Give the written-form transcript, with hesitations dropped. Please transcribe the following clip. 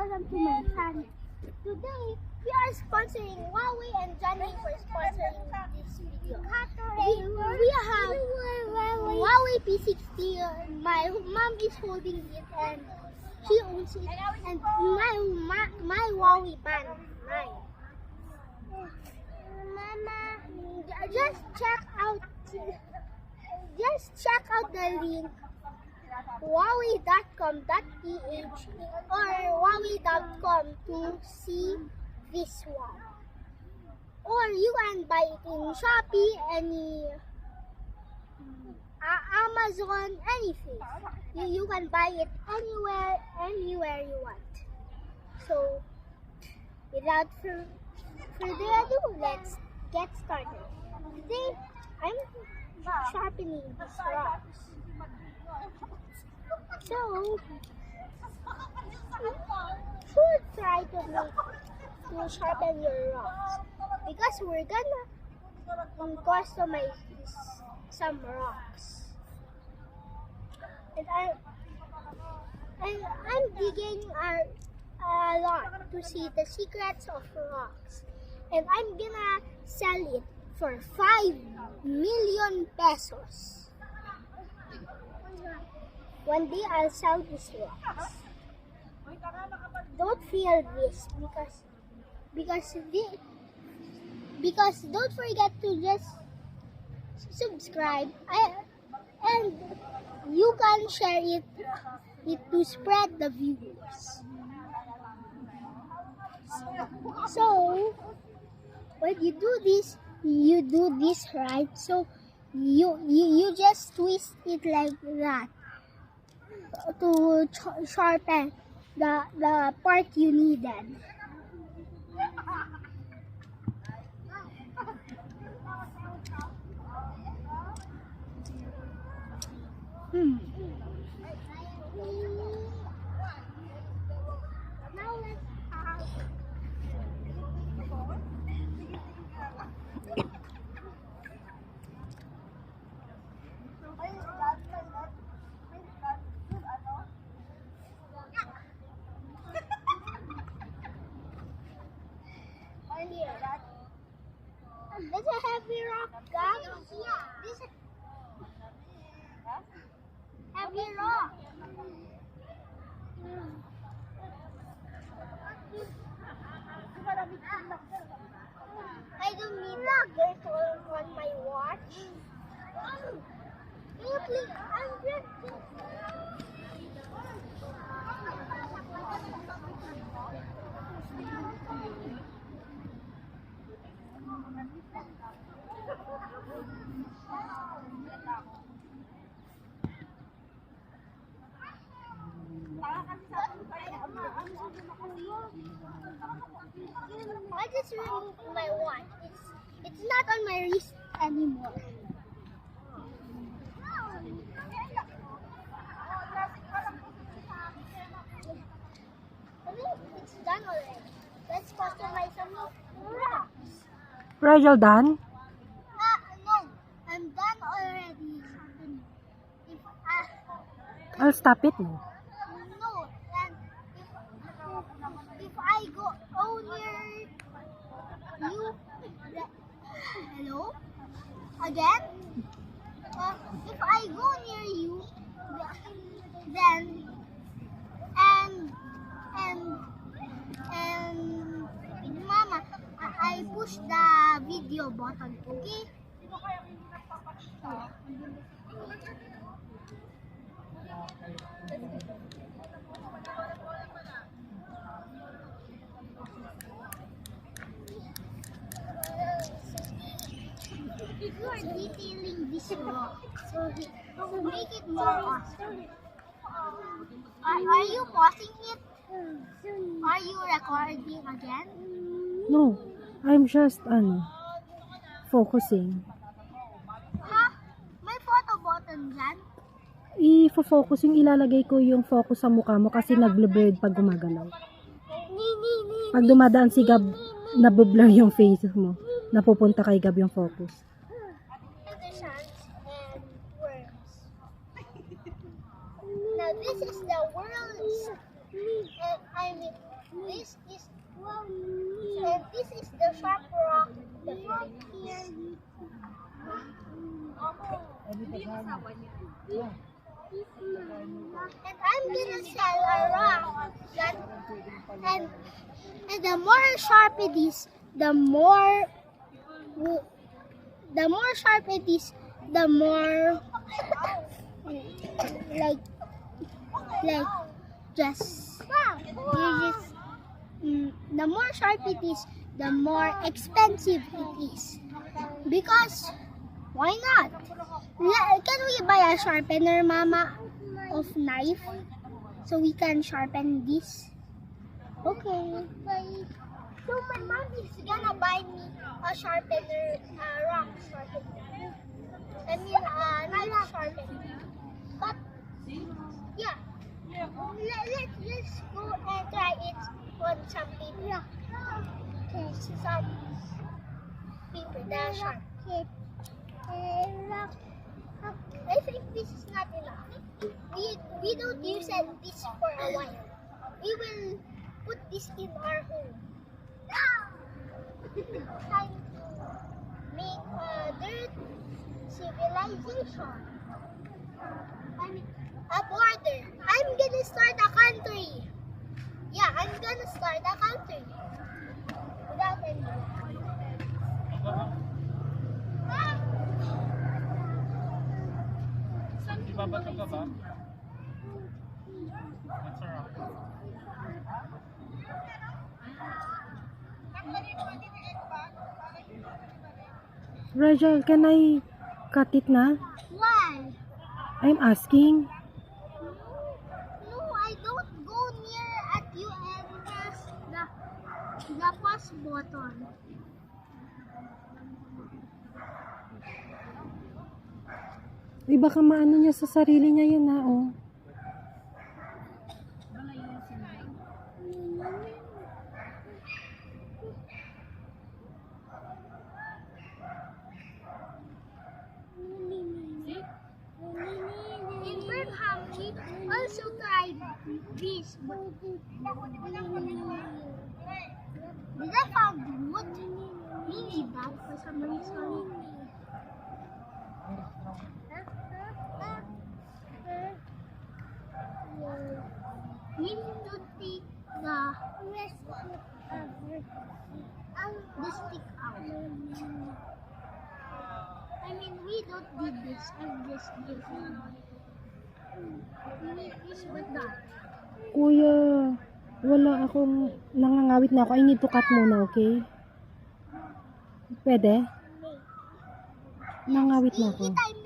welcome to my channel. Today, we are sponsoring Huawei and Johnny for sponsoring this video. We have Huawei P60. My mom is holding it and she owns it. And my Huawei band, mine. Mama, just check out the link huawei.com.ph or huawei.com to see this one. Or you can buy it in Shopee, Amazon, anything. You can buy it anywhere you want. So, without further ado, let's get started. Today, I'm sharpening these rocks. So, should try to sharpen your rocks because we're gonna customize some rocks. And I'm digging a lot to see the secrets of rocks, and I'm gonna sell it for 5 million pesos. One day I'll sell these rocks. Don't fear this because don't forget to just subscribe and you can share it to spread the views. So when you do this right. So you just twist it like that to sharpen the part you needed. Now let's That's a heavy rock, guys. This is heavy rock. I don't need that. There's on my watch. Can you please? I'm just. I just removed my watch. It's not on my wrist anymore. I think it's done already. Let's customize some rocks. Rigel done? No, I'm done already. I'll stop it. No, and if I go near you, hello, again. If I go near you, then and Mama, I push the video button, okay? You are detailing this rock, so make it more awesome. Are you pausing it? Are you recording again? No, I'm just focusing. Ha? May photo button dyan? I-focus yung ilalagay ko yung focus sa mukha mo kasi nag-blurred pag gumagalaw. Pag dumadaan si Gab, nabublur yung face mo. Napupunta kay Gab yung focus. Now this is the world's And I mean, this is and this is the sharp rock. The front here. And I'm gonna sell a rock that and the more sharp it is, the more sharp it is, the more like just the more sharp it is, the more expensive it is. Because why not? Can we buy a sharpener, Mama, of knife so we can sharpen this? Okay. So my mom is gonna buy me a sharpener, rock sharpener. I mean, knife sharpener. But yeah, let's go and try it on some paper. Okay, some paper that are sharp. I think this is not enough. We don't use this for a while. We will put this in our home. Time to make a dirt civilization. I mean, a border. I'm gonna start a country. Yeah, I'm gonna start a country. Without any. Ibabato ka ba? That's around. Rachel, can I cut it na? Why? I'm asking. No, I don't go near at you and press the pause button. Uy, baka maano niya sa sarili niya yan ha, oh. In Birmingham, we also tried this. Did I found wood? We need that for some reason. We need to take the stick out. I mean, we don't need this. I'm just guessing. We need this with that. Kuya, wala akong nangangawit na ako. I need to cut muna, okay? Pwede? Nangawit na ako. Time